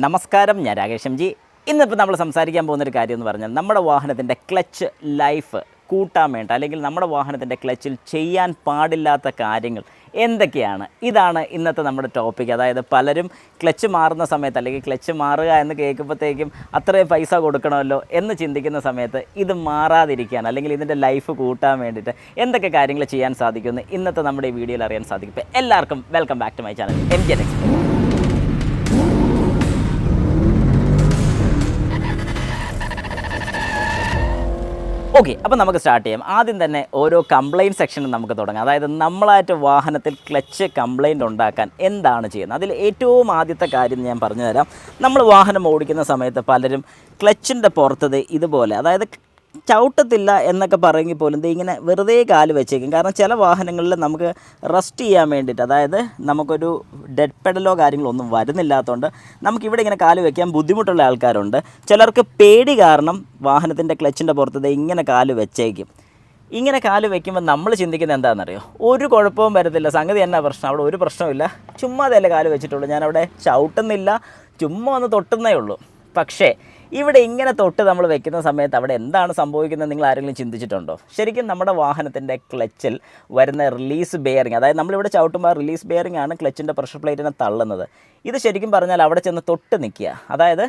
നമസ്കാരം, ഞാൻ Rakesh M G. ഇന്നിപ്പോൾ നമ്മൾ സംസാരിക്കാൻ പോകുന്നൊരു കാര്യം എന്ന് പറഞ്ഞാൽ നമ്മുടെ വാഹനത്തിൻ്റെ ക്ലച്ച് ലൈഫ് കൂട്ടാൻ വേണ്ട, അല്ലെങ്കിൽ നമ്മുടെ വാഹനത്തിൻ്റെ ക്ലച്ചിൽ ചെയ്യാൻ പാടില്ലാത്ത കാര്യങ്ങൾ എന്തൊക്കെയാണ്. ഇതാണ് ഇന്നത്തെ നമ്മുടെ ടോപ്പിക്. അതായത് പലരും ക്ലച്ച് മാറുന്ന സമയത്ത്, അല്ലെങ്കിൽ ക്ലച്ച് മാറുക എന്ന് കേൾക്കുമ്പോഴത്തേക്കും അത്രയും പൈസ കൊടുക്കണമല്ലോ എന്ന് ചിന്തിക്കുന്ന സമയത്ത് ഇത് മാറാതിരിക്കാൻ, അല്ലെങ്കിൽ ഇതിൻ്റെ ലൈഫ് കൂട്ടാൻ വേണ്ടിയിട്ട് എന്തൊക്കെ കാര്യങ്ങൾ ചെയ്യാൻ സാധിക്കുമെന്ന് ഇന്നത്തെ നമ്മുടെ ഈ വീഡിയോയിൽ അറിയാൻ സാധിക്കും. ഇപ്പോൾ എല്ലാവർക്കും welcome back to my channel M G explain. Okay, അപ്പോൾ നമുക്ക് സ്റ്റാർട്ട് ചെയ്യാം. ആദ്യം തന്നെ ഓരോ കംപ്ലയിൻറ്റ് സെക്ഷനും നമുക്ക് തുടങ്ങാം. അതായത് നമ്മളായിട്ട് വാഹനത്തിൽ ക്ലച്ച് കംപ്ലയിൻ്റ് ഉണ്ടാക്കാൻ എന്താണ് ചെയ്യുന്നത്. അതിൽ ഏറ്റവും ആദ്യത്തെ കാര്യം ഞാൻ പറഞ്ഞു തരാം. നമ്മൾ വാഹനം ഓടിക്കുന്ന സമയത്ത് പലരും ക്ലച്ചിൻ്റെ പുറത്തത് ഇതുപോലെ, അതായത് ചവിട്ടത്തില്ല എന്നൊക്കെ പറയുമെങ്കിൽ പോലും ഇങ്ങനെ വെറുതെ കാല് വെച്ചേക്കും. കാരണം ചില വാഹനങ്ങളിൽ നമുക്ക് റെസ്റ്റ് ചെയ്യാൻ വേണ്ടിയിട്ട്, അതായത് നമുക്കൊരു ഡെഡ് പെഡലോ കാര്യങ്ങളോ ഒന്നും വരുന്നില്ലാത്തതുകൊണ്ട് നമുക്കിവിടെ ഇങ്ങനെ കാല് വയ്ക്കാൻ ബുദ്ധിമുട്ടുള്ള ആൾക്കാരുണ്ട്. ചിലർക്ക് പേടി കാരണം വാഹനത്തിൻ്റെ ക്ലച്ചിൻ്റെ പുറത്ത് ഇങ്ങനെ കാല് വെച്ചേക്കും. ഇങ്ങനെ കാല് വയ്ക്കുമ്പോൾ നമ്മൾ ചിന്തിക്കുന്നത് എന്താണെന്നറിയോ, ഒരു കുഴപ്പവും വരത്തില്ല, സംഗതി എന്നാ പ്രശ്നം, അവിടെ ഒരു പ്രശ്നമില്ല, ചുമ്മാ അതല്ലേ കാല് വെച്ചിട്ടുള്ളൂ, ഞാനവിടെ ചവിട്ടുന്നില്ല, ചുമ്മാ ഒന്ന് തൊട്ടുന്നേ ഉള്ളൂ. പക്ഷേ ഇവിടെ ഇങ്ങനെ തൊട്ട് നമ്മൾ വെക്കുന്ന സമയത്ത് അവിടെ എന്താണ് സംഭവിക്കുന്നത് നിങ്ങൾ ആരെങ്കിലും ചിന്തിച്ചിട്ടുണ്ടോ? ശരിക്കും നമ്മുടെ വാഹനത്തിൻ്റെ ക്ലച്ചിൽ വരുന്ന റിലീസ് ബെയറിംഗ്, അതായത് നമ്മളിവിടെ ചവിട്ടുമ്പോൾ റിലീസ് ബെയറിംഗ് ആണ് ക്ലച്ചിൻ്റെ പ്രഷർ പ്ലേറ്റിനെ തള്ളുന്നത്. ഇത് ശരിക്കും പറഞ്ഞാൽ അവിടെ ചെന്ന് തൊട്ട് നിൽക്കുക, അതായത്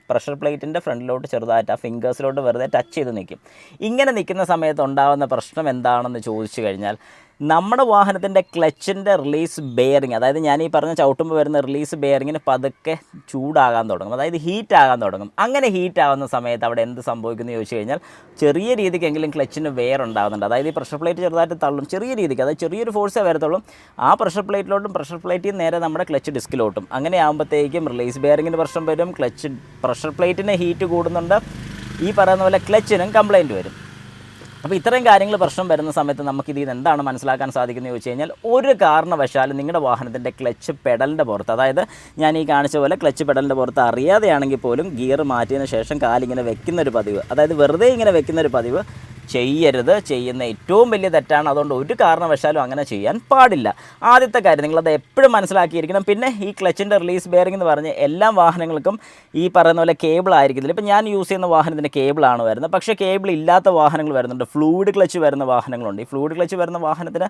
പ്രഷർ പ്ലേറ്റിൻ്റെ ഫ്രണ്ടിലോട്ട് ചെറുതായിട്ട് ആ ഫിംഗേഴ്സിലോട്ട് വെറുതെ ടച്ച് ചെയ്ത് നിൽക്കും. ഇങ്ങനെ നിൽക്കുന്ന സമയത്ത് ഉണ്ടാകുന്ന പ്രശ്നം എന്താണെന്ന് ചോദിച്ചു കഴിഞ്ഞാൽ, നമ്മുടെ വാഹനത്തിൻ്റെ ക്ലച്ചിൻ്റെ റിലീസ് ബെയറിങ്, അതായത് ഞാൻ ഈ പറഞ്ഞ ചവിട്ടുമ്പോൾ വരുന്ന റിലീസ് ബെയറിങ്ങിന് പതുക്കെ ചൂടാകാൻ തുടങ്ങും, അതായത് ഹീറ്റ് ആകാൻ തുടങ്ങും. അങ്ങനെ ഹീറ്റ് ആകുന്ന സമയത്ത് അവിടെ എന്ത് സംഭവിക്കുമെന്ന് ചോദിച്ചു കഴിഞ്ഞാൽ, ചെറിയ രീതിക്കെങ്കിലും ക്ലച്ചിന് വെയർ ഉണ്ടാകുന്നുണ്ട്. അതായത് ഈ പ്രഷർ പ്ലേറ്റ് ചെറുതായിട്ട് തള്ളും, ചെറിയ രീതിക്ക്, അതായത് ചെറിയൊരു ഫോഴ്സേ വരത്തുള്ളൂ. ആ പ്രഷർ പ്ലേറ്റിലോട്ടും പ്രഷർ പ്ലേറ്റിൽ നേരെ നമ്മുടെ ക്ലച്ച് ഡിസ്കിലോട്ടും. അങ്ങനെ ആകുമ്പോഴത്തേക്കും റിലീസ് ബെയറിങ്ങിന് പ്രശ്നം വരും, ക്ലച്ച് പ്രഷർ പ്ലേറ്റിന് ഹീറ്റ് കൂടുന്നുണ്ട്, ഈ പറയുന്ന പോലെ ക്ലച്ചിനും കംപ്ലയിൻറ്റ് വരും. അപ്പോൾ ഇത്രയും കാര്യങ്ങൾ പ്രശ്നം വരുന്ന സമയത്ത് നമുക്കിത് എന്താണ് മനസ്സിലാക്കാൻ സാധിക്കുന്നത് ചോദിച്ചു കഴിഞ്ഞാൽ, ഒരു കാരണവശാലും നിങ്ങളുടെ വാഹനത്തിൻ്റെ ക്ലച്ച് പെഡലിൻ്റെ പുറത്ത്, അതായത് ഞാൻ ഈ കാണിച്ച പോലെ ക്ലച്ച് പെഡലിൻ്റെ പുറത്ത് അറിയാതെയാണെങ്കിൽ പോലും ഗിയർ മാറ്റിയതിന് ശേഷം കാലിങ്ങനെ വെക്കുന്നൊരു പതിവ്, അതായത് വെറുതെ ഇങ്ങനെ വെക്കുന്നൊരു പതിവ് ചെയ്യരുത്. ചെയ്യുന്ന ഏറ്റവും വലിയ തെറ്റാണ്. അതുകൊണ്ട് ഒരു കാരണവശാലും അങ്ങനെ ചെയ്യാൻ പാടില്ല. ആദ്യത്തെ കാര്യം നിങ്ങളത് എപ്പോഴും മനസ്സിലാക്കിയിരിക്കണം. പിന്നെ ഈ ക്ലച്ചിൻ്റെ റിലീസ് ബെയറിംഗ് എന്ന് പറഞ്ഞ് എല്ലാ വാഹനങ്ങൾക്കും ഈ പറയുന്ന പോലെ കേബിൾ ആയിരിക്കത്തില്ല. ഇപ്പോൾ ഞാൻ യൂസ് ചെയ്യുന്ന വാഹനത്തിൻ്റെ കേബിളാണ് വരുന്നത്, പക്ഷേ കേബിൾ ഇല്ലാത്ത വാഹനങ്ങൾ വരുന്നുണ്ട്, ഫ്ലൂയിഡ് ക്ലച്ച് വരുന്ന വാഹനങ്ങളുണ്ട്. ഈ ഫ്ലൂയിഡ് ക്ലച്ച് വരുന്ന വാഹനത്തിന്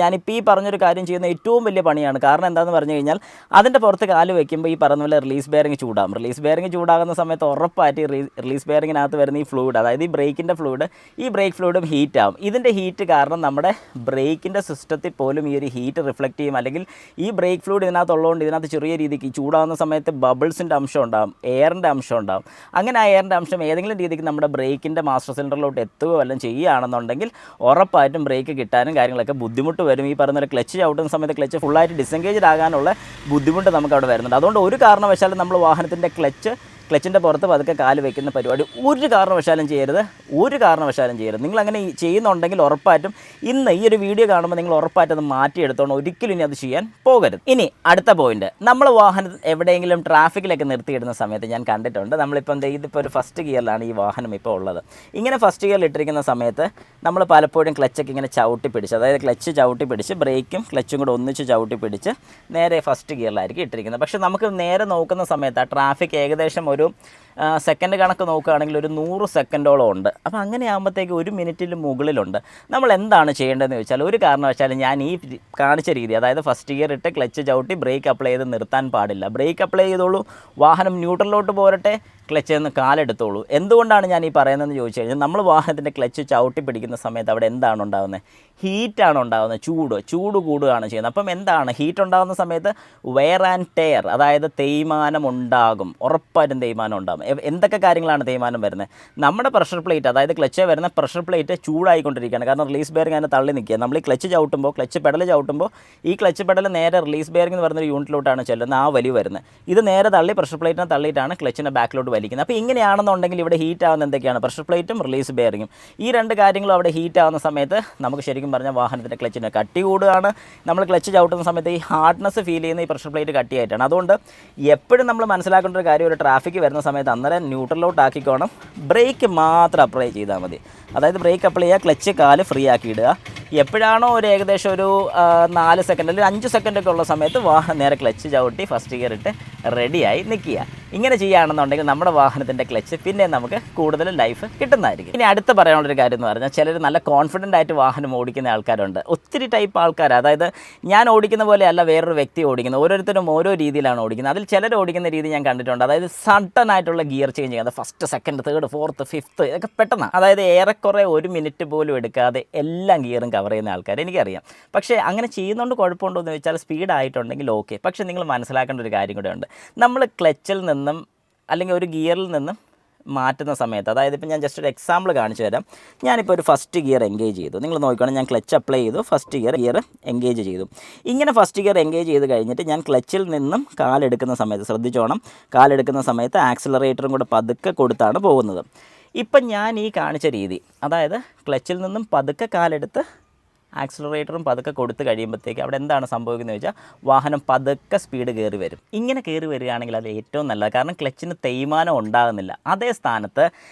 ഞാനിപ്പോൾ ഈ പറഞ്ഞൊരു കാര്യം ചെയ്യുന്ന ഏറ്റവും വലിയ പണിയാണ്. കാരണം എന്താണെന്ന് പറഞ്ഞു കഴിഞ്ഞാൽ, അതിൻ്റെ പുറത്ത് കാല് വയ്ക്കുമ്പോൾ ഈ പറയുന്ന പോലെ റിലീസ് ബെയറിംഗ് ചൂടാകും. റിലീസ് ബെയറിംഗ് ചൂടാകുന്ന സമയത്ത് ഉറപ്പായിട്ട് റിലീസ് ബെയറിങ്ങിനകത്ത് വരുന്ന ഈ ഫ്ലൂയിഡ്, അതായത് ഈ ബ്രേക്കിൻ്റെ ഫ്ലൂയിഡ്, ഈ ബ്രേക്ക് ഫ്ലൂയിഡും ഹീറ്റ് ആവും. ഇതിൻ്റെ ഹീറ്റ് കാരണം നമ്മുടെ ബ്രേക്കിൻ്റെ സിസ്റ്റത്തിൽ പോലും ഈ ഒരു ഹീറ്റ് റിഫ്ലക്റ്റ് ചെയ്യും. അല്ലെങ്കിൽ ഈ ബ്രേക്ക് ഫ്ലൂയിഡ് ഇതിനകത്തുള്ളതുകൊണ്ട് ഇതിനകത്ത് ചെറിയ രീതിക്ക് ചൂടാകുന്ന സമയത്ത് ബബിൾസിൻ്റെ അംശം ഉണ്ടാകും, എയറിൻ്റെ അംശം ഉണ്ടാകും. അങ്ങനെ ആ എയറിൻ്റെ അംശം ഏതെങ്കിലും രീതിക്ക് നമ്മുടെ ബ്രേക്കിൻ്റെ മാസ്റ്റർ സിലിണ്ടറിലോട്ട് എത്തുകയോ വല്ലതും ചെയ്യുകയാണെന്നുണ്ടെങ്കിൽ ഉറപ്പായിട്ടും ബ്രേക്ക് കിട്ടാനും കാര്യങ്ങളൊക്കെ ബുദ്ധിമുട്ട് വരും. ഈ പറയുന്ന ക്ലച്ച് ചവിട്ടുന്ന സമയത്ത് ക്ലച്ച് ഫുള്ളായിട്ട് ഡിസെൻഗേജ്ഡ് ആകാനുള്ള ബുദ്ധിമുട്ട് നമുക്ക് അവിടെ വരുന്നുണ്ട്. അതുകൊണ്ട് ഒരു കാരണവശാലും നമ്മൾ വാഹനത്തിൻ്റെ ക്ലച്ചിൻ്റെ പുറത്ത് പതുക്കെ കാല് വയ്ക്കുന്ന പരിപാടി ഒരു കാരണവശാലും ചെയ്യരുത്. നിങ്ങൾ അങ്ങനെ ചെയ്യുന്നുണ്ടെങ്കിൽ ഉറപ്പായിട്ടും ഇന്ന് ഈ ഒരു വീഡിയോ കാണുമ്പോൾ നിങ്ങൾ ഉറപ്പായിട്ടും അത് മാറ്റിയെടുത്തോണം. ഒരിക്കലും ഇനി അത് ചെയ്യാൻ പോകരുത്. ഇനി അടുത്ത പോയിന്റ്, നമ്മൾ വാഹനം എവിടെയെങ്കിലും ട്രാഫിക്കിലൊക്കെ നിർത്തിയിടുന്ന സമയത്ത് ഞാൻ കണ്ടിട്ടുണ്ട്, നമ്മളിപ്പം ഇതിപ്പോൾ ഒരു ഫസ്റ്റ് ഗിയറിലാണ് ഈ വാഹനം ഇപ്പോൾ ഉള്ളത്. ഇങ്ങനെ ഫസ്റ്റ് ഗിയറിൽ ഇട്ടിരിക്കുന്ന സമയത്ത് നമ്മൾ പലപ്പോഴും ക്ലച്ചൊക്കെ ഇങ്ങനെ ചവിട്ടി പിടിച്ച്, അതായത് ക്ലച്ച് ചവിട്ടി പിടിച്ച് ബ്രേക്കും ക്ലച്ചും കൂടെ ഒന്നിച്ച് ചവിട്ടി പിടിച്ച് നേരെ ഫസ്റ്റ് ഗിയറിലായിരിക്കും ഇട്ടിരിക്കുന്നത്. പക്ഷേ നമുക്ക് നേരെ നോക്കുന്ന സമയത്ത് ആ ട്രാഫിക് ഏകദേശം ഒരു സെക്കൻഡ് കണക്ക് നോക്കുകയാണെങ്കിൽ ഒരു 100 സെക്കൻഡോളം ഉണ്ട്. അപ്പോൾ അങ്ങനെ ആകുമ്പോഴത്തേക്ക് 1 മിനിറ്റിന് മുകളിലുണ്ട്. നമ്മൾ എന്താണ് ചെയ്യേണ്ടതെന്ന് ചോദിച്ചാൽ, ഒരു കാരണവശാലും ഞാൻ ഈ കാണിച്ച രീതി, അതായത് ഫസ്റ്റ് ഗിയർ ഇട്ട് ക്ലച്ച് ചവിട്ടി ബ്രേക്ക് അപ്ലൈ ചെയ്ത് നിർത്താൻ പാടില്ല. ബ്രേക്ക് അപ്ലൈ ചെയ്തോളൂ, വാഹനം ന്യൂട്രലിലോട്ട് പോരട്ടെ, ക്ലച്ച് നിന്ന് കാലെടുത്തോളൂ. എന്തുകൊണ്ടാണ് ഞാൻ ഈ പറയുന്നതെന്ന് ചോദിച്ചു കഴിഞ്ഞാൽ, നമ്മൾ വാഹനത്തിൻ്റെ ക്ലച്ച് ചവിട്ടി പിടിക്കുന്ന സമയത്ത് അവിടെ എന്താണ് ഉണ്ടാകുന്നത്? ഹീറ്റാണ് ഉണ്ടാകുന്നത്, ചൂട് കൂടുകയാണ് ചെയ്യുന്നത്. അപ്പം എന്താണ് ഹീറ്റ് ഉണ്ടാകുന്ന സമയത്ത് വെയർ ആൻഡ് ടയർ, അതായത് തേയ്മാനം ഉണ്ടാകും, ഉറപ്പായിട്ടും തേയ്മാനം ഉണ്ടാകും. എന്തൊക്കെ കാര്യങ്ങളാണ് തേയ്മാനം വരുന്നത്? നമ്മുടെ പ്രഷർ പ്ലേറ്റ്, അതായത് ക്ലച്ച് വരുന്ന പ്രഷർ പ്ലേറ്റ് ചൂടായിക്കൊണ്ടിരിക്കുകയാണ്. കാരണം റിലീസ് ബെയറിംഗ് അതിനെ തള്ളി നിൽക്കുക. നമ്മൾ ഈ ക്ലച്ച് പെഡൽ ചവിട്ടുമ്പോൾ ഈ ക്ലച്ച് പെഡൽ നേരെ റിലീസ് ബെയറിംഗ് എന്ന് പറയുന്നൊരു യൂണിറ്റിലോട്ടാണ് ചെല്ലുന്നത്, ആ വലിവ് വരുന്നത്. ഇത് നേരെ തള്ളി പ്രഷർ പ്ലേറ്റിനെ തള്ളിയിട്ടാണ് ക്ലച്ചിൻ്റെ ബാക്കിലോട്ട് വലിക്കുന്നത്. അപ്പോൾ ഇങ്ങനെയാണെന്നുണ്ടെങ്കിൽ ഇവിടെ ഹീറ്റ് ആവുന്ന എന്തൊക്കെയാണ്? പ്രഷർ പ്ലേറ്റും റിലീസ് ബെയറിങ്ങും. ഈ രണ്ട് കാര്യങ്ങളും അവിടെ ഹീറ്റ് ആവുന്ന സമയത്ത് നമുക്ക് ശരിക്കും പറഞ്ഞാൽ വാഹനത്തിൻ്റെ ക്ലച്ചിന് കട്ടി കൂടുകയാണ്. നമ്മൾ ക്ലച്ച് ചവിട്ടുന്ന സമയത്ത് ഈ ഹാർഡ്നെസ് ഫീൽ ചെയ്യുന്ന ഈ പ്രഷർ പ്ലേറ്റ് കട്ടിയായിട്ടാണ്. അതുകൊണ്ട് എപ്പോഴും നമ്മൾ മനസ്സിലാക്കേണ്ട ഒരു കാര്യം, ഒരു ട്രാഫിക്ക് വരുന്ന സമയത്ത് അന്നേരം ന്യൂട്രലിലോട്ട് ആക്കിക്കോണം, ബ്രേക്ക് മാത്രം അപ്ലൈ ചെയ്താൽ മതി. അതായത് ബ്രേക്ക് അപ്ലൈ ചെയ്യുക, ക്ലച്ച് കാല് ഫ്രീ ആക്കി ഇടുക. എപ്പോഴാണോ ഒരു ഏകദേശം ഒരു 4 സെക്കൻഡ് അല്ലെങ്കിൽ 5 സെക്കൻഡൊക്കെ ഉള്ള സമയത്ത് വാഹനം നേരെ ക്ലച്ച് ചവിട്ടി ഫസ്റ്റ് ഗിയർ ഇട്ട് റെഡിയായി നിൽക്കുക. ഇങ്ങനെ ചെയ്യുകയാണെന്നുണ്ടെങ്കിൽ നമ്മുടെ വാഹനത്തിൻ്റെ ക്ലച്ച് പിന്നെ നമുക്ക് കൂടുതൽ ലൈഫ് കിട്ടുന്നതായിരിക്കും. ഇനി അടുത്ത പറയാനുള്ളൊരു കാര്യം എന്ന് പറഞ്ഞാൽ ചിലർ നല്ല കോൺഫിഡൻ്റ് ആയിട്ട് വാഹനം ഓടിക്കുന്ന ആൾക്കാരുണ്ട്. ഒത്തിരി ടൈപ്പ് ആൾക്കാർ, അതായത് ഞാൻ ഓടിക്കുന്ന പോലെയല്ല വേറൊരു വ്യക്തി ഓടിക്കുന്നത്. ഓരോരുത്തരും ഓരോ രീതിയിലാണ് ഓടിക്കുന്നത്. അതിൽ ചിലർ ഓടിക്കുന്ന രീതി ഞാൻ കണ്ടിട്ടുണ്ട്. അതായത് സഡൻ ആയിട്ടുള്ള ഗിയർ ചേഞ്ച് ചെയ്യുന്നത്, first, second, third, fourth, fifth ഇതൊക്കെ പെട്ടെന്ന്, അതായത് ഏറെക്കുറെ 1 മിനിറ്റ് പോലും എടുക്കാതെ എല്ലാം ഗിയറും കവർ ചെയ്യുന്ന ആൾക്കാർ എനിക്കറിയാം. പക്ഷേ അങ്ങനെ ചെയ്യുന്നതുകൊണ്ട് കുഴപ്പമുണ്ടോ എന്ന് വെച്ചാൽ സ്പീഡായിട്ടുണ്ടെങ്കിൽ ഓക്കെ. പക്ഷേ നിങ്ങൾ മനസ്സിലാക്കേണ്ട ഒരു കാര്യം കൂടെ ഉണ്ട്. നമ്മൾ ക്ലച്ചിൽ നിന്നും അല്ലെങ്കിൽ ഒരു ഗിയറിൽ നിന്നും മാറ്റുന്ന സമയത്ത്, അതായത് ഇപ്പോൾ ഞാൻ ജസ്റ്റ് ഒരു എക്സാമ്പിൾ കാണിച്ചു തരാം. ഞാനിപ്പോൾ ഒരു ഫസ്റ്റ് ഗിയർ എൻഗേജ് ചെയ്തു. നിങ്ങൾ നോക്കുകയാണെങ്കിൽ ഞാൻ ക്ലച്ച് അപ്ലൈ ചെയ്തു, ഫസ്റ്റ് ഗിയർ എൻഗേജ് ചെയ്തു. ഇങ്ങനെ ഫസ്റ്റ് ഗിയർ എൻഗേജ് ചെയ്ത് കഴിഞ്ഞിട്ട് ഞാൻ ക്ലച്ചിൽ നിന്നും കാലെടുക്കുന്ന സമയത്ത് ശ്രദ്ധിച്ചോണം, കാലെടുക്കുന്ന സമയത്ത് ആക്സിലറേറ്ററും കൂടെ പതുക്കെ കൊടുത്താണ് പോകുന്നത്. ഇപ്പം ഞാൻ ഈ കാണിച്ച രീതി, അതായത് ക്ലച്ചിൽ നിന്നും പതുക്കെ കാലെടുത്ത് ആക്സിലറേറ്ററും പതുക്കെ കൊടുത്ത് കഴിയുമ്പോഴത്തേക്ക് അവിടെ എന്താണ് സംഭവിക്കുന്നത് വെച്ചാൽ വാഹനം പതുക്കെ സ്പീഡ് കയറി വരും. ഇങ്ങനെ കയറി വരികയാണെങ്കിൽ അത് ഏറ്റവും നല്ലത്. കാരണം ക്ലച്ചിന് തേയ്മാനം ഉണ്ടാകുന്നില്ല. അതേ സ്ഥാനത്ത്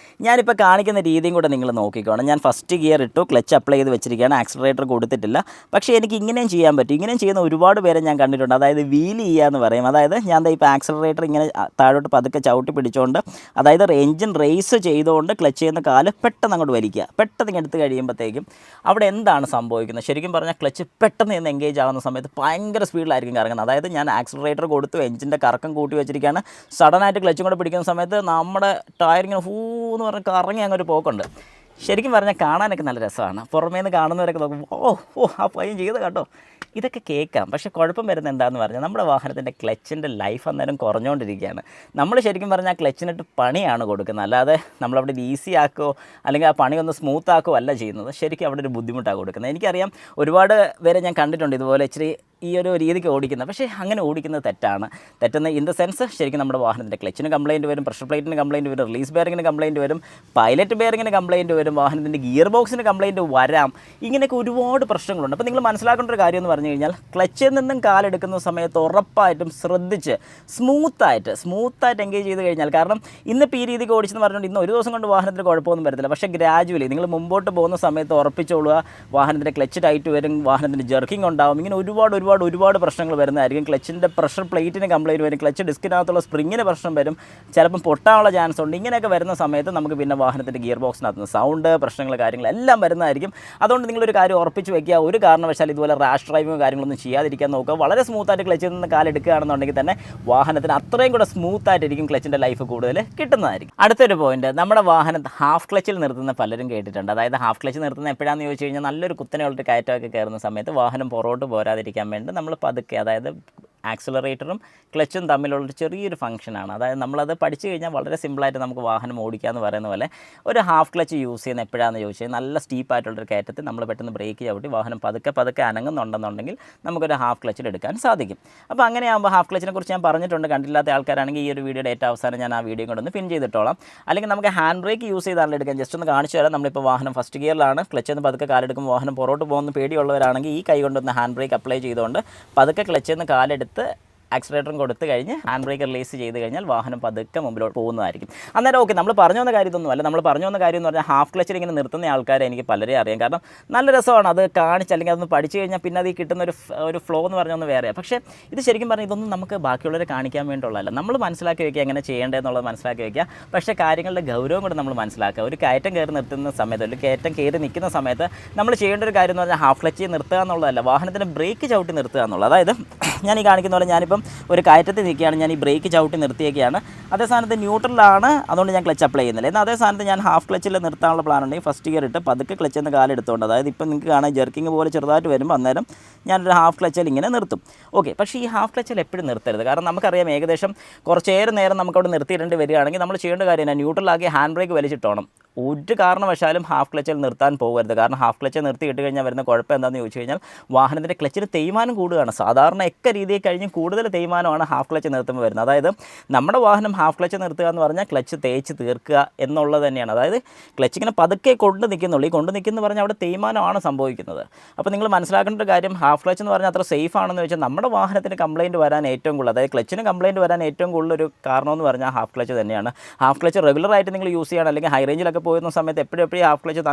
ഞാനിപ്പോൾ കാണിക്കുന്ന രീതിയും കൂടെ നിങ്ങൾ നോക്കിക്കോണം. ഞാൻ ഫസ്റ്റ് ഗിയർ ഇട്ടു, ക്ലച്ച് അപ്ലൈ ചെയ്ത് വെച്ചിരിക്കുകയാണ്, ആക്സിലറേറ്റർ കൊടുത്തിട്ടില്ല. പക്ഷേ എനിക്ക് ഇങ്ങനെയും ചെയ്യാൻ പറ്റും. ഇങ്ങനെയും ചെയ്യുന്ന ഒരുപാട് പേരെ ഞാൻ കണ്ടിട്ടുണ്ട്. അതായത് വീൽ ചെയ്യുക എന്ന് പറയും. അതായത് ഞാൻ ഇപ്പോൾ ആക്സിലറേറ്റർ ഇങ്ങനെ താഴോട്ട് പതുക്കെ ചവിട്ടി പിടിച്ചുകൊണ്ട്, അതായത് എഞ്ചിൻ റേസ് ചെയ്തുകൊണ്ട് ക്ലച്ച് ചെയ്യുന്ന കാല് പെട്ടെന്ന് അങ്ങോട്ട് വലിക്കുക. പെട്ടെന്ന് ഇങ്ങനെ എടുത്ത് കഴിയുമ്പോഴത്തേക്കും അവിടെ എന്താണ് സംഭവിക്കുന്നത്? ശരിക്കും പറഞ്ഞാൽ ക്ലച്ച് പെട്ടെന്ന് നിന്ന് എൻഗേജ് ആകുന്ന സമയത്ത് ഭയങ്കര സ്പീഡിലായിരിക്കും കറങ്ങുന്നത്. അതായത് ഞാൻ ആക്സിലറേറ്റർ കൊടുത്തു, എഞ്ചിൻ്റെ കറക്കം കൂട്ടി വെച്ചിരിക്കുകയാണ്, സഡനായിട്ട് ക്ലച്ചും കൂടെ പിടിക്കുന്ന സമയത്ത് നമ്മുടെ ടയർ ഇങ്ങനെ എന്ന് പറഞ്ഞ് കറങ്ങി അങ്ങൊരു പോക്കുണ്ട്. ശരിക്കും പറഞ്ഞാൽ കാണാനൊക്കെ നല്ല രസമാണ്. പുറമേ നിന്ന് കാണുന്നവരൊക്കെ നോക്കുമ്പോൾ ആ പയ്യൻ ചെയ്ത് കേട്ടോ, ഇതൊക്കെ കേൾക്കാം. പക്ഷേ കുഴപ്പം വരുന്നത് എന്താണെന്ന് പറഞ്ഞാൽ നമ്മുടെ വാഹനത്തിൻ്റെ ക്ലച്ചിൻ്റെ ലൈഫ് അന്നേരം കുറഞ്ഞുകൊണ്ടിരിക്കുകയാണ്. നമ്മൾ ശരിക്കും പറഞ്ഞാൽ ക്ലച്ചിനിട്ട് പണിയാണ് കൊടുക്കുന്നത്, അല്ലാതെ നമ്മളവിടെ ഈസി ആക്കുകയോ അല്ലെങ്കിൽ ആ പണി ഒന്ന് സ്മൂത്ത് ആക്കുകയോ അല്ല ചെയ്യുന്നത്. ശരിക്കും അവിടെ ഒരു ബുദ്ധിമുട്ടാണ് കൊടുക്കുന്നത്. എനിക്കറിയാം ഒരുപാട് പേരെ ഞാൻ കണ്ടിട്ടുണ്ട് ഇതുപോലെ ഇച്ചിരി ഈ ഒരു രീതിക്ക് ഓടിക്കുന്നത്. പക്ഷേ അങ്ങനെ ഓടിക്കുന്നത് തെറ്റെന്ന് ഇൻ ദ സെൻസ് ശരിക്കും നമ്മുടെ വാഹനത്തിൻ്റെ ക്ലച്ചിന് കംപ്ലയിൻറ്റ് വരും, പ്രഷർ പ്ലേറ്റിന് കംപ്ലയിൻറ്റ് വരും, റിലീസ് ബെയറിങ്ങിന് കംപ്ലയിൻറ്റ് വരും, പൈലറ്റ് ബെയറിങ്ങിന് കംപ്ലയിൻറ്റ് വരും, വാഹനത്തിൻ്റെ ഗിയർ ബോക്സിന് കംപ്ലയിൻറ്റ് വരാം. ഇങ്ങനെയൊക്കെ ഒരുപാട് പ്രശ്നങ്ങളുണ്ട്. അപ്പോൾ നിങ്ങൾ മനസ്സിലാക്കേണ്ട ഒരു കാര്യം എന്ന് പറഞ്ഞു കഴിഞ്ഞാൽ ക്ലച്ചിൽ നിന്നും കാലെടുക്കുന്ന സമയത്ത് ഉറപ്പായിട്ടും ശ്രദ്ധിച്ച് സ്മൂത്തായിട്ട് എൻഗേജ് ചെയ്ത് കഴിഞ്ഞാൽ, കാരണം ഇന്നിപ്പോൾ ഈ രീതിക്ക് ഓടിച്ചെന്ന് പറഞ്ഞുകൊണ്ട് ഇന്ന് ഒരു ദിവസം കൊണ്ട് വാഹനത്തിന് കുഴപ്പമൊന്നും വരത്തില്ല. പക്ഷേ ഗ്രാജുവലി നിങ്ങൾ മുമ്പോട്ട് പോകുന്ന സമയത്ത് ഉറപ്പിച്ചോളുക, വാഹനത്തിൻ്റെ ക്ലച്ച് ടൈറ്റ് വരും, വാഹനത്തിൻ്റെ ജെർക്കിംഗ് ഉണ്ടാവും. ഇങ്ങനെ ഒരുപാട് പ്രശ്നങ്ങൾ വരുന്നതായിരിക്കും. ക്ലച്ചിൻ്റെ പ്രഷർ പ്ലേറ്റിന് കംപ്ലയിൻറ്റ് വരും, ക്ലച്ച് ഡിസ്കിനകത്തുള്ള സ്പ്രിങ്ങിന് പ്രശ്നം വരും, ചിലപ്പം പൊട്ടാനുള്ള ചാൻസ് ഉണ്ട്. ഇങ്ങനെയൊക്കെ വരുന്ന സമയത്ത് നമുക്ക് പിന്നെ വാഹനത്തിൻ്റെ ഗിയർ ബോക്സിനകത്ത് സൗണ്ട് പ്രശ്നങ്ങൾ കാര്യങ്ങളെല്ലാം വരുന്നതായിരിക്കും. അതുകൊണ്ട് നിങ്ങളൊരു കാര്യം ഉറപ്പിച്ച് വയ്ക്കുക, ഒരു കാരണവശാലും ഇതുപോലെ റാഷ് ഡ്രൈവിങ്ങോ കാര്യങ്ങളൊന്നും ചെയ്യാതിരിക്കാൻ നോക്കുക. വളരെ സ്മൂത്തായിട്ട് ക്ലച്ചിൽ നിന്ന് കാലെടുക്കുകയാണെന്നുണ്ടെങ്കിൽ തന്നെ വാഹനത്തിന് അത്രയും കൂടെ സ്മൂത്തായിട്ടിരിക്കും, ക്ലച്ചിൻ്റെ ലൈഫ് കൂടുതൽ കിട്ടുന്നതായിരിക്കും. അടുത്തൊരു പോയിന്റ്, നമ്മുടെ വാഹനം ഹാഫ് ക്ലച്ചിൽ നിർത്തുന്ന പലരും കേട്ടിട്ടുണ്ട്. അതായത് ഹാഫ് ക്ലച്ച് നിർത്തുന്ന എപ്പോഴാണെന്ന് ചോദിച്ചു കഴിഞ്ഞാൽ നല്ലൊരു കുത്തനെയുള്ളൊരു കയറ്റമൊക്കെ കയറുന്ന സമയത്ത് വാഹനം പുറകോട്ട് പോരാതിരിക്കാൻ വേണ്ടി നമ്മൾ പതുക്കെ, അതായത് ആക്സിലറേറ്ററും ക്ലച്ചും തമ്മിലുള്ളൊരു ചെറിയൊരു ഫംഗ്ഷനാണ്. അതായത് നമ്മളത് പഠിച്ചു കഴിഞ്ഞാൽ വളരെ സിമ്പിളായിട്ട് നമുക്ക് വാഹനം ഓടിക്കാമെന്ന് പറയുന്ന പോലെ ഒരു ഹാഫ് ക്ലച്ച് യൂസ് ചെയ്യുന്ന എപ്പോഴാണെന്ന് ചോദിച്ചാൽ നല്ല സ്റ്റീപ്പായിട്ടുള്ളൊരു കയറ്റത്തിൽ നമ്മൾ പെട്ടെന്ന് ബ്രേക്ക് ചവിട്ടി വാഹനം പതുക്കെ അനങ്ങുന്നുണ്ടെന്നുണ്ടെങ്കിൽ നമുക്കൊരു ഹാഫ് ക്ലച്ചിൽ എടുക്കാൻ സാധിക്കും. അപ്പോൾ അങ്ങനെയാകുമ്പോൾ ഹാഫ് ക്ലച്ചിനെ കുറിച്ച് ഞാൻ പറഞ്ഞിട്ടുണ്ട്. കണ്ടില്ലാത്ത ആൾക്കാരാണെങ്കിൽ ഈ ഒരു വീഡിയോയുടെ ഏറ്റവും അവസാനം ഞാൻ ആ വീഡിയോ കൊണ്ടൊന്ന് പിൻ ചെയ്തിട്ടോളാം. അല്ലെങ്കിൽ നമുക്ക് ഹാൻഡ് ബ്രേക്ക് യൂസ് ചെയ്താലും എടുക്കാം. ജസ്റ്റ് ഒന്ന് കാണിച്ചു തരാം. നമ്മളിപ്പോൾ വാഹനം ഫസ്റ്റ് ഗിയറിലാണ്, ക്ലച്ചിൽ നിന്ന് പതുക്കെ കാലെടുക്കുമ്പോൾ വാഹനം പുറകോട്ട് പോകുന്ന പേടിയുള്ളവരാണെങ്കിൽ ഈ കൈ കൊണ്ടൊന്ന് ഹാൻഡ് ബ്രേക്ക് അപ്ലൈ ചെയ്തുകൊണ്ട് പതുക്കെ ക്ലച്ചിൽ നിന്ന് കാലെടുത്ത് ആക്സിലേറ്ററും കൊടുത്ത് കഴിഞ്ഞ് ഹാൻഡ് ബ്രേക്ക് റിലീസ് ചെയ്ത് കഴിഞ്ഞാൽ വാഹനം പതുക്കെ മുമ്പിലോട്ട് പോകുന്നതായിരിക്കും. അന്നേരം ഓക്കെ, നമ്മൾ പറഞ്ഞു വന്ന കാര്യമൊന്നുമല്ല. നമ്മൾ പറഞ്ഞു വന്ന കാര്യം എന്ന് പറഞ്ഞാൽ ഹാഫ് ക്ലച്ചിൽ ഇങ്ങനെ നിർത്തുന്ന ആൾക്കാരെ എനിക്ക് പലരെ അറിയാം. കാരണം നല്ല രസമാണ് അത് കാണിച്ച്, അല്ലെങ്കിൽ അതൊന്ന് പഠിച്ചു കഴിഞ്ഞാൽ പിന്നെ അത് ഈ കിട്ടുന്ന ഒരു ഫ്ലോ എന്ന് പറഞ്ഞൊന്ന് വേറെയാണ്. പക്ഷേ ഇത് ശരിക്കും പറഞ്ഞാൽ ഇതൊന്നും നമുക്ക് ബാക്കിയുള്ളവരെ കാണിക്കാൻ വേണ്ടിയുള്ളതല്ല. നമ്മൾ മനസ്സിലാക്കി വയ്ക്കുക എങ്ങനെ ചെയ്യേണ്ടതെന്നുള്ളത് മനസ്സിലാക്കി വയ്ക്കുക. പക്ഷേ കാര്യങ്ങളുടെ ഗൗരവം കൂടെ നമ്മൾ മനസ്സിലാക്കുക. ഒരു കയറ്റം കയറി നിർത്തുന്ന സമയത്ത്, ഒരു കയറ്റം കയറി നിൽക്കുന്ന സമയത്ത് നമ്മൾ ചെയ്യേണ്ട ഒരു കാര്യം എന്ന് പറഞ്ഞാൽ ഹാഫ് ക്ലച്ച് നിർത്തുക എന്നുള്ളതല്ല, വാഹനത്തിന് ബ്രേക്ക് ചവിട്ടി നിർത്തുക എന്നുള്ളത്. അതായത് ഞാൻ ഈ കാണിക്കുന്ന പോലെ ഞാനിപ്പം ഒരു കയറ്റത്തിൽ നിൽക്കുകയാണ്, ഞാൻ ഈ ബ്രേക്ക് ചവിട്ടി നിർത്തിയൊക്കെയാണ്. അതേ സ്ഥാനത്ത് ന്യൂട്രലാണ്, അതുകൊണ്ട് ഞാൻ ക്ലച്ച് അപ്ലൈ ചെയ്യുന്നില്ല. എന്നാൽ അതേ സ്ഥാനത്ത് ഞാൻ ഹാഫ് ക്ലച്ചിൽ നിർത്താനുള്ള പ്ലാൻ ഉണ്ടെങ്കിൽ ഫസ്റ്റ് ഗിയർ ഇട്ട് പതുക്കെ ക്ലച്ചിൽ നിന്ന് കാലെടുത്തുകൊണ്ട്, അതായത് ഇപ്പം നിങ്ങൾക്ക് കാണാൻ ജെർക്കിങ് പോലെ ചെറുതായിട്ട് വരുമ്പോൾ അന്നേരം ഞാനൊരു ഹാഫ് ക്ലച്ചിൽ ഇങ്ങനെ നിർത്തും. ഓക്കെ, പക്ഷേ ഈ ഹാഫ് ക്ലച്ചിൽ എപ്പോഴും നിർത്തരുത്. കാരണം നമുക്കറിയാം ഏകദേശം കുറച്ചേറെ നേരം നമുക്കവിടെ നിർത്തിയിടേണ്ടി വരികയാണെങ്കിൽ നമ്മൾ ചെയ്യേണ്ട കാര്യം തന്നെ ന്യൂട്രലാക്കി ഹാൻഡ് ബ്രേക്ക് വലിച്ചിട്ടോണം. ഒരു കാരണവശാലും ഹാഫ് ക്ലച്ചിൽ നിർത്താൻ പോകരുത്. കാരണം ഹാഫ് ക്ലച്ചിൽ നിർത്തി ഇട്ട് കഴിഞ്ഞാൽ വരുന്ന കുഴപ്പം എന്താണെന്ന് ചോദിച്ചു കഴിഞ്ഞാൽ വാഹനത്തിൻ്റെ ക്ലച്ചിന് തേയ്മാനം കൂടുകയാണ്. സാധാരണ ഒക്കെ രീതിയിൽ കഴിഞ്ഞ് കൂടുതൽ തേയ്മാനമാണ് ഹാഫ് ക്ലച്ച് നിർത്തുമ്പോൾ വരുന്നത്. അതായത് നമ്മുടെ വാഹനം ഹാഫ് ക്ലച്ച് നിർത്തുക എന്ന് പറഞ്ഞാൽ ക്ലച്ച് തേച്ച് തീർക്കുക എന്നുള്ളത് തന്നെയാണ്. അതായത് ക്ലച്ച് ഇങ്ങനെ പതുക്കെ കൊണ്ട് നിൽക്കുന്നുള്ളൂ. ഈ കൊണ്ട് നിൽക്കുന്നു പറഞ്ഞാൽ അവിടെ തേയ്മാനമാണ് സംഭവിക്കുന്നത്. അപ്പോൾ നിങ്ങൾ മനസ്സിലാക്കേണ്ട ഒരു കാര്യം, ഹാഫ് ക്ലച്ച് എന്ന് പറഞ്ഞാൽ അത്ര സേഫ് ആണെന്ന് വെച്ചാൽ നമ്മുടെ വാഹനത്തിന് കംപ്ലയിൻറ്റ് വരാൻ ഏറ്റവും കൂടുതൽ, അതായത് ക്ലച്ചിന് കംപ്ലയിൻറ്റ് വരാൻ ഏറ്റവും കൂടുതൽ ഒരു കാരണമെന്ന് പറഞ്ഞാൽ ഹാഫ് ക്ലച്ച് തന്നെയാണ്. ഹാഫ് ക്ലച്ച് റെഗുലറായിട്ട് നിങ്ങൾ യൂസ് ചെയ്യണം, അല്ലെങ്കിൽ ഹൈ റേഞ്ചിലൊക്കെ റോഡിലൊക്കെ പോകുന്ന സമയത്ത് എപ്പോഴും ഹാഫ് ക്ലച്ച്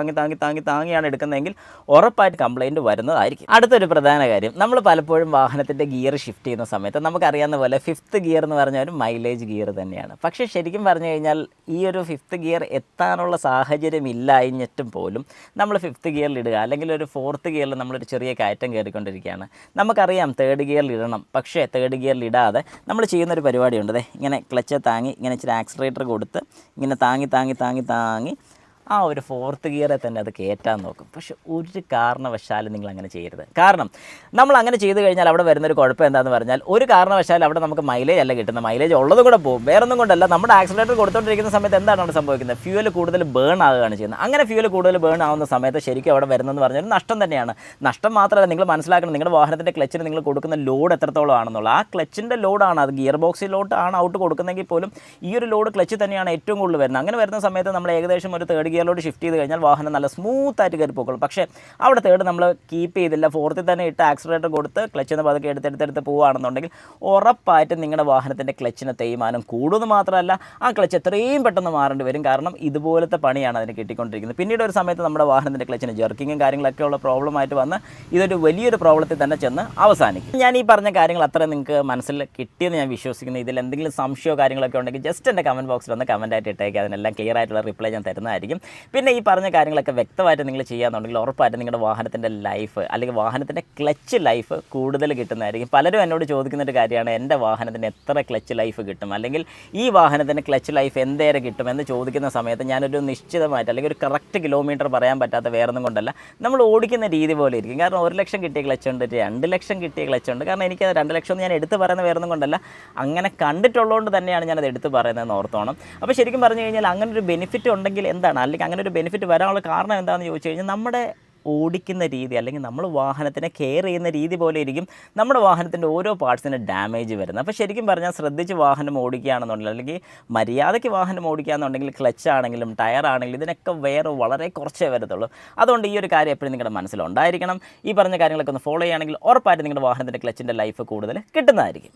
താങ്ങിയാണ് എടുക്കുന്നതെങ്കിൽ ഉറപ്പായിട്ട് കംപ്ലയിൻറ്റ് വരുന്നതായിരിക്കും. അടുത്തൊരു പ്രധാന കാര്യം, നമ്മൾ പലപ്പോഴും വാഹനത്തിൻ്റെ ഗിയർ ഷിഫ്റ്റ് ചെയ്യുന്ന സമയത്ത് നമുക്കറിയാവുന്ന പോലെ 5th ഗിയർ എന്ന് പറഞ്ഞാൽ ഒരു മൈലേജ് ഗിയർ തന്നെയാണ്. പക്ഷേ ശരിക്കും പറഞ്ഞു കഴിഞ്ഞാൽ ഈ ഒരു 5th ഗിയർ എത്താനുള്ള സാഹചര്യം ഇല്ലാഞ്ഞിട്ടും പോലും നമ്മൾ 5th ഗിയറിൽ ഇടുക, അല്ലെങ്കിൽ ഒരു 4th ഗിയറിൽ നമ്മളൊരു ചെറിയ കയറ്റം കയറിക്കൊണ്ടിരിക്കുകയാണ്. നമുക്കറിയാം 3rd ഗിയറിൽ ഇടണം, പക്ഷേ 3rd ഗിയറിൽ ഇടാതെ നമ്മൾ ചെയ്യുന്നൊരു പരിപാടിയുണ്ട്. ഇങ്ങനെ ക്ലച്ച് താങ്ങി ഇങ്ങനെ ഇച്ചിരി ആക്സിലറേറ്റർ കൊടുത്ത് ഇങ്ങനെ താങ്ങി ആ ഒരു 4th ഗിയറെ തന്നെ അത് കയറ്റാൻ നോക്കും. പക്ഷെ ഒരു കാരണവശാലും നിങ്ങൾ അങ്ങനെ ചെയ്യരുത്. കാരണം നമ്മൾ അങ്ങനെ ചെയ്ത് കഴിഞ്ഞാൽ അവിടെ വരുന്നൊരു കുഴപ്പം എന്താണെന്ന് പറഞ്ഞാൽ, ഒരു കാരണവശാലും അവിടെ നമുക്ക് മൈലേജ് അല്ല കിട്ടുന്നത്, മൈലേജ് ഉള്ളതും കൂടെ പോകും. വേറൊന്നും കൊണ്ടല്ല, നമ്മുടെ ആക്സിലേറ്റർ കൊടുത്തുകൊണ്ടിരിക്കുന്ന സമയത്ത് എന്താണ് അവിടെ സംഭവിക്കുന്നത്? ഫ്യൂവൽ കൂടുതൽ ബേൺ ആവുകയാണ് ചെയ്യുന്നത്. അങ്ങനെ ഫ്യൂവൽ കൂടുതൽ ബേൺ ആവുന്ന സമയത്ത് ശരിക്കും അവിടെ വരുന്നതെന്ന് പറഞ്ഞാൽ നഷ്ടം തന്നെയാണ്. നഷ്ടം മാത്രമല്ല, നിങ്ങൾ മനസ്സിലാക്കണം, നിങ്ങളുടെ വാഹനത്തിൻ്റെ ക്ലച്ചിന് നിങ്ങൾ കൊടുക്കുന്ന ലോഡ് എത്രത്തോളം ആണെന്നുള്ളത്. ആ ക്ലച്ചിൻ്റെ ലോഡാണ്, അത് ഗിയർ ബോക്സിലോട്ടാണ് ഔട്ട് കൊടുക്കുന്നതെങ്കിൽ പോലും ഈ ഒരു ലോഡ് ക്ലച്ച് തന്നെയാണ് ഏറ്റവും കൂടുതൽ വരുന്നത്. അങ്ങനെ വരുന്ന സമയത്ത് നമ്മൾ ഏകദേശം ഒരു 3rd ഗിയറിലോട്ട് ഷിഫ്റ്റ് ചെയ്ത് കഴിഞ്ഞാൽ വാഹനം നല്ല സ്മൂത്തായിട്ട് കയറി പോകുള്ളൂ. പക്ഷേ അവിടെ 3rd നമ്മൾ കീപ്പ് ചെയ്തില്ല, 4th തന്നെ ഇട്ട് ആക്സിലറേറ്റർ കൊടുത്ത് ക്ലച്ചിന് പതുക്കെ എടുത്തെടുത്ത് പോവുകയാണെന്നുണ്ടെങ്കിൽ ഉറപ്പായിട്ടും നിങ്ങളുടെ വാഹനത്തിൻ്റെ ക്ലച്ചിന് തേയ്മാനം കൂടുമെന്ന് മാത്രമല്ല, ആ ക്ലച്ച് എത്രയും പെട്ടെന്ന് മാറേണ്ടി വരും. കാരണം ഇതുപോലത്തെ പണിയാണ് അതിന് കിട്ടിക്കൊണ്ടിരിക്കുന്നത്. പിന്നീട് ഒരു സമയത്ത് നമ്മുടെ വാഹനത്തിൻ്റെ ക്ലച്ചിന് ജെർക്കിങ്ങും കാര്യങ്ങളൊക്കെ ഉള്ള പ്രോബ്ലമായിട്ട് വന്ന് ഇതൊരു വലിയൊരു പ്രോബ്ലത്തിൽ തന്നെ ചെന്ന് അവസാനിക്കും. ഞാൻ ഈ പറഞ്ഞ കാര്യങ്ങൾ അത്ര നിങ്ങൾക്ക് മനസ്സിൽ കിട്ടിയെന്ന് ഞാൻ വിശ്വസിക്കുന്നു. ഇതിൽ എന്തെങ്കിലും സംശയമോ കാര്യങ്ങളൊക്കെ ഉണ്ടെങ്കിൽ ജസ്റ്റ് എൻ്റെ കമൻറ്റ് ബോക്സിൽ ഒന്ന് കമൻറ്റായിട്ട് ഇട്ടേക്ക്, അതിനെല്ലാം ക്ലിയർ ആയിട്ടുള്ള റിപ്ലൈ ഞാൻ തരുന്നതായിരിക്കും. പിന്നെ ഈ പറഞ്ഞ കാര്യങ്ങളൊക്കെ വ്യക്തമായിട്ട് നിങ്ങൾ ചെയ്യാന്നുണ്ടെങ്കിൽ ഉറപ്പായിട്ടും നിങ്ങളുടെ വാഹനത്തിൻ്റെ ലൈഫ് അല്ലെങ്കിൽ വാഹനത്തിൻ്റെ ക്ലച്ച് ലൈഫ് കൂടുതൽ കിട്ടുന്നതായിരിക്കും. പലരും എന്നോട് ചോദിക്കുന്നൊരു കാര്യമാണ്, എൻ്റെ വാഹനത്തിന് എത്ര ക്ലച്ച് ലൈഫ് കിട്ടും, അല്ലെങ്കിൽ ഈ വാഹനത്തിന് ക്ലച്ച് ലൈഫ് എന്തേരെ കിട്ടും എന്ന് ചോദിക്കുന്ന സമയത്ത് ഞാനൊരു നിശ്ചിതമായിട്ട് അല്ലെങ്കിൽ ഒരു കറക്റ്റ് കിലോമീറ്റർ പറയാൻ പറ്റാത്ത വേറൊന്നും കൊണ്ടല്ല, നമ്മൾ ഓടിക്കുന്ന രീതി പോലെ ഇരിക്കും. കാരണം 1 ലക്ഷം കിട്ടിയ ക്ലച്ച് ഉണ്ട്, 2 ലക്ഷം കിട്ടിയ ക്ലച്ച് ഉണ്ട്. കാരണം എനിക്ക് 2 ലക്ഷം എന്ന് ഞാൻ എടുത്ത് പറയുന്ന വേറൊന്നും കൊണ്ടല്ല, അങ്ങനെ കണ്ടിട്ടുള്ളതുകൊണ്ട് തന്നെയാണ് ഞാനത് എടുത്ത് പറയുന്നതെന്ന് ഓർത്തോണം. അപ്പോൾ ശരിക്കും പറഞ്ഞു കഴിഞ്ഞാൽ അങ്ങനെ ഒരു ബെനിഫിറ്റ് ഉണ്ടെങ്കിൽ എന്താണ്, അല്ലെങ്കിൽ അങ്ങനെ ഒരു ബെനിഫിറ്റ് വരാനുള്ള കാരണം എന്താണെന്ന് ചോദിച്ചു കഴിഞ്ഞാൽ, നമ്മുടെ ഓടിക്കുന്ന രീതി അല്ലെങ്കിൽ നമ്മൾ വാഹനത്തിനെ കെയർ ചെയ്യുന്ന രീതി പോലെ ഇരിക്കും നമ്മുടെ വാഹനത്തിൻ്റെ ഓരോ പാർട്സിന് ഡാമേജ് വരുന്നത്. അപ്പോൾ ശരിക്കും പറഞ്ഞാൽ ശ്രദ്ധിച്ച് വാഹനം ഓടിക്കുകയാണെന്നുണ്ടെങ്കിൽ, അല്ലെങ്കിൽ മര്യാദയ്ക്ക് വാഹനം ഓടിക്കുകയാണെന്നുണ്ടെങ്കിൽ ക്ലച്ച് ആണെങ്കിലും ടയർ ആണെങ്കിലും ഇതിനൊക്കെ വേറെ വളരെ കുറച്ചേ വരത്തുള്ളൂ. അതുകൊണ്ട് ഈ ഒരു കാര്യം എപ്പോഴും നിങ്ങളുടെ മനസ്സിലുണ്ടായിരിക്കണം. ഈ പറഞ്ഞ കാര്യങ്ങളൊക്കെ ഒന്ന് ഫോളോ ചെയ്യുകയാണെങ്കിൽ ഉറപ്പായിട്ട് നിങ്ങളുടെ വാഹനത്തിൻ്റെ ക്ലച്ചിൻ്റെ ലൈഫ് കൂടുതൽ കിട്ടുന്നതായിരിക്കും.